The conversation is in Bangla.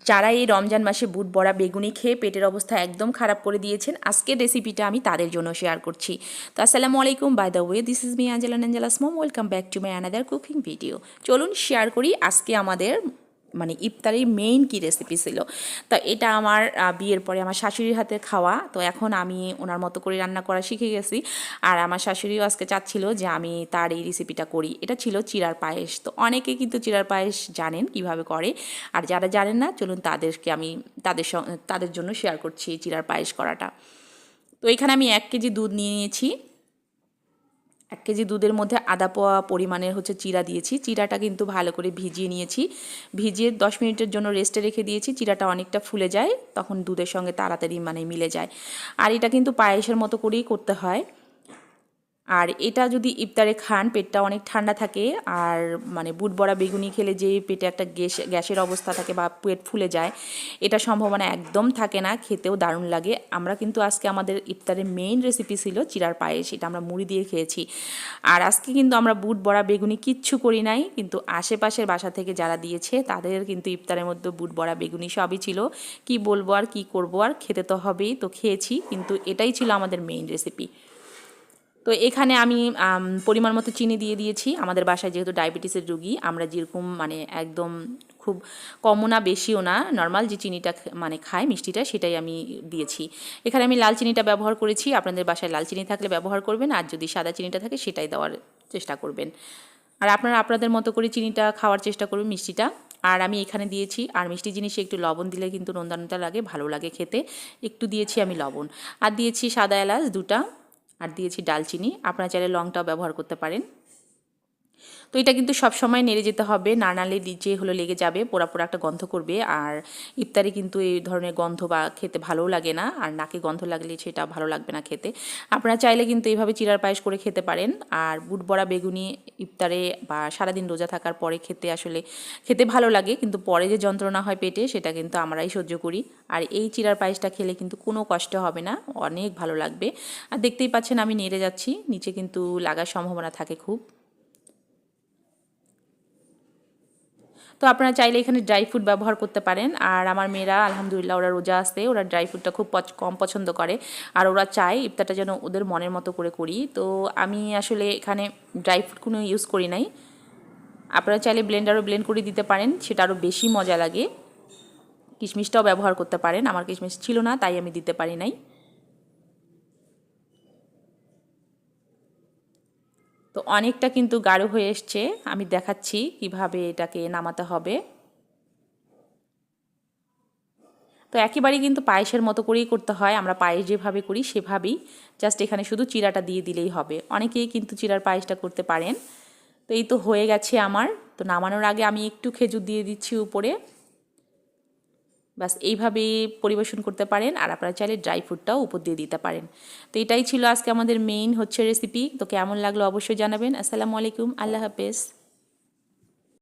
যারা এই রমজান মাসে বুট বড়া বেগুনি খেয়ে পেটের অবস্থা একদম খারাপ করে দিয়েছেন, আজকের রেসিপিটা আমি তাদের জন্য শেয়ার করছি। তো আসসালামু আলাইকুম, by the way this is me Angela's mom, welcome back to my another cooking video. চলুন শেয়ার করি আজকে আমাদের ইফতারির মেইন কি রেসিপি ছিল। তো এটা আমার বিয়ের পরে আমার শাশুড়ির হাতে খাওয়া, তো এখন আমি ওনার মতো করে রান্না করা শিখে গেছি। আর আমার শাশুড়িও আজকে চাচ্ছিল যে আমি তার এই রেসিপিটা করি। এটা ছিল চিড়ার পায়েস। তো অনেকে কিন্তু চিড়ার পায়েস জানেন কিভাবে করে, আর যারা জানেন না চলুন তাদেরকে আমি তাদের জন্য শেয়ার করছি এই চিড়ার পায়েস করাটা। তো এখানে আমি 1 কেজি দুধ নিয়ে নিয়েছি। 1 কেজি দুধের মধ্যে আধা পোয়া পরিমাণের চিড়া দিয়েছি। চিড়াটা কিন্তু ভালো করে ভিজিয়ে নিয়েছি। ভিজিয়ে 10 মিনিটের জন্য রেস্টে রেখে দিয়েছি। চিড়াটা অনেকটা ফুলে যায়, তখন দুধের সঙ্গে তাড়াতাড়ি মিলে যায়। আর এটা কিন্তু পায়েসের মতো করেই করতে হয়। আর এটা যদি ইফতারে খান পেটটা অনেক ঠান্ডা থাকে। আর বুট বড়া বেগুনি খেলে যে পেটে একটা গ্যাসের অবস্থা থাকে বা পেট ফুলে যায়, এটা সম্ভাবনা একদম থাকে না। খেতেও দারুণ লাগে। আমরা কিন্তু আজকে আমাদের ইফতারের মেইন রেসিপি ছিল চিড়ার পায়েস। এটা আমরা মুড়ি দিয়ে খেয়েছি। আর আজকে কিন্তু আমরা বুট বড়া বেগুনি কিচ্ছু করি নাই, কিন্তু আশেপাশের বাসা থেকে যারা দিয়েছে তাদের কিন্তু ইফতারের মধ্যে বুট বড়া বেগুনি সবই ছিল। কি বলবো আর কি করবো, আর খেতে তো হবেই, তো খেয়েছি। কিন্তু এটাই ছিল আমাদের মেইন রেসিপি। তো এখানে আমি পরিমাণ মতো চিনি দিয়ে দিয়েছি। আমাদের বাসায় যেহেতু ডায়াবেটিসের রুগী, আমরা যেরকম একদম খুব কমও না বেশিও না, নর্মাল যে চিনিটা খায় মিষ্টিটা, সেটাই আমি দিয়েছি। এখানে আমি লাল চিনিটা ব্যবহার করেছি। আপনাদের বাসায় লাল চিনি থাকলে ব্যবহার করবেন, আর যদি সাদা চিনিটা থাকে সেটাই দেওয়ার চেষ্টা করবেন। আর আপনারা আপনাদের মতো করে চিনিটা খাওয়ার চেষ্টা করবেন, মিষ্টিটা। আর আমি এখানে দিয়েছি, আর মিষ্টি জিনিসে একটু লবণ দিলে কিন্তু নোনতা নোনতা লাগে, ভালো লাগে খেতে। একটু দিয়েছি আমি লবণ। আর দিয়েছি সাদা এলাচ 2টা, আর দিয়েছি ডালচিনি। আপনারা চাইলে লংটাও ব্যবহার করতে পারেন। তো এটা কিন্তু সব সময় নেড়ে যেতে হবে, না নাড়লে নিচে লেগে যাবে, পোড়া পোড়া একটা গন্ধ করবে। আর ইফতারে কিন্তু এই ধরনের গন্ধ বা খেতে ভালোও লাগে না, আর নাকে গন্ধ লাগলে সেটা ভালো লাগবে না খেতে। আপনারা চাইলে কিন্তু এইভাবে চিড়ার পায়েস করে খেতে পারেন। আর বুট বড়া বেগুনি ইফতারে বা সারাদিন রোজা থাকার পরে খেতে ভালো লাগে, কিন্তু পরে যে যন্ত্রণা হয় পেটে সেটা কিন্তু আমরাই সহ্য করি। আর এই চিড়ার পায়েসটা খেলে কিন্তু কোনো কষ্ট হবে না, অনেক ভালো লাগবে। আর দেখতেই পাচ্ছেন আমি নেড়ে যাচ্ছি, নিচে কিন্তু লাগার সম্ভাবনা থাকে খুব। তো আপনারা চাইলে এখানে ড্রাই ফ্রুট ব্যবহার করতে পারেন। আর আমার মেয়েরা আলহামদুলিল্লাহ ওরা রোজা আসতে ওরা ড্রাই ফ্রুটটা খুব কম পছন্দ করে। আর ওরা চায় ইফতারটা যেন ওদের মনের মতো করে করি। তো আমি আসলে এখানে ড্রাই ফ্রুট কোনো ইউজ করি নাই। আপনারা চাইলে ব্লেন্ডারও ব্লেন্ড করে দিতে পারেন, সেটা আরও বেশি মজা লাগে। কিশমিশটাও ব্যবহার করতে পারেন, আমার কিশমিশ ছিল না তাই আমি দিতে পারি নাই। তো অনেকটা কিন্তু গাঢ় হয়ে এসছে, আমি দেখাচ্ছি কিভাবে এটাকে নামাতে হবে। তো একেবারেই কিন্তু পায়েসের মতো করেই করতে হয়, আমরা পায়েস যেভাবে করি সেভাবেই, জাস্ট এখানে শুধু চিড়াটা দিয়ে দিলেই হবে। অনেকেই কিন্তু চিড়ার পায়েসটা করতে পারেন। তো এই তো হয়ে গেছে আমার। তো নামানোর আগে আমি একটু খেজুর দিয়ে দিচ্ছি উপরে। বাস এইভাবেই পরিবেশন করতে পারেন। আর আপনারা চাইলে ড্রাই ফ্রুটটাও উপর দিয়ে দিতে পারেন। তো এটাই ছিল আজকে আমাদের মেইন রেসিপি। তো কেমন লাগলো অবশ্যই জানাবেন। আসসালামু আলাইকুম, আল্লাহ হাফেজ।